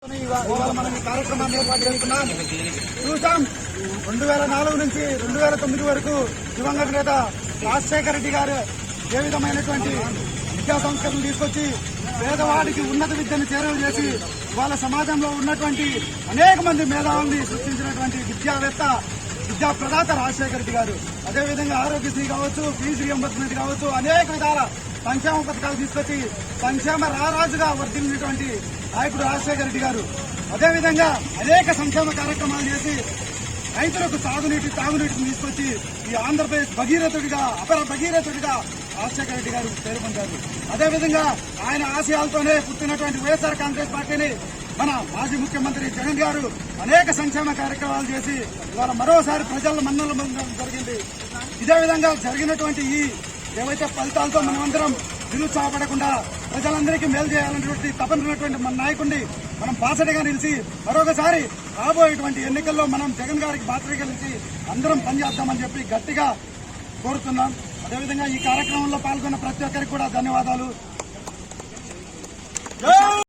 ఇవాళ మనం ఈ కార్యక్రమాన్ని ఏర్పాటు చేసుకున్నాం. చూసాం 2004 నుంచి 2009 వరకు దివంగత నేత రాజశేఖర రెడ్డి గారు ఏ విధమైనటువంటి విద్యా సంస్కరణలు తీసుకొచ్చి పేదవాడికి ఉన్నత విద్యను చేరువ చేసి వాళ్ళ సమాజంలో ఉన్నటువంటి అనేక మంది మేధావుల్ని సృష్టించినటువంటి విద్యావేత్త, విద్యా ప్రదాత రాజశేఖర రెడ్డి గారు. అదేవిధంగా ఆరోగ్యశ్రీ కావచ్చు, ఫీజు రియంబర్స్మెంట్ కావచ్చు, అనేక విధాల సంక్షేమ పథకాలు తీసుకొచ్చి సంక్షేమ రారాజుగా వర్ధిల్లినటువంటి నాయకుడు రాజశేఖర రెడ్డి గారు. అదేవిధంగా అనేక సంక్షేమ కార్యక్రమాలు చేసి రైతులకు తాగునీటిని తీసుకొచ్చి ఈ ఆంధ్రప్రదేశ్ భగీరథుడిగా, అపర భగీరథుడిగా రాజశేఖర రెడ్డి గారు పేరు పొందారు. అదేవిధంగా ఆయన ఆశయాలతోనే పుట్టినటువంటి వైఎస్ఆర్ కాంగ్రెస్ పార్టీని మన మాజీ ముఖ్యమంత్రి జగన్ గారు అనేక సంక్షేమ కార్యక్రమాలు చేసి ఇవాళ మరోసారి ప్రజల మన్ననలు పొందడం జరిగింది. ఇదే విధంగా జరిగినటువంటి ఈ ఏవైతే ఫలితాలతో మనమందరం నిరుత్సాహపడకుండా ప్రజలందరికీ మేలు చేయాలనేటువంటి తపన ఉన్నటువంటి మన నాయకుడిని మనం బాసటగా నిలిచి మరొకసారి రాబోయేటువంటి ఎన్నికల్లో మనం జగన్ గారికి బాసటగా నిలిచి అందరం పనిచేద్దామని చెప్పి గట్టిగా కోరుతున్నాం. అదేవిధంగా ఈ కార్యక్రమంలో పాల్గొన్న ప్రతి ఒక్కరికి కూడా ధన్యవాదాలు.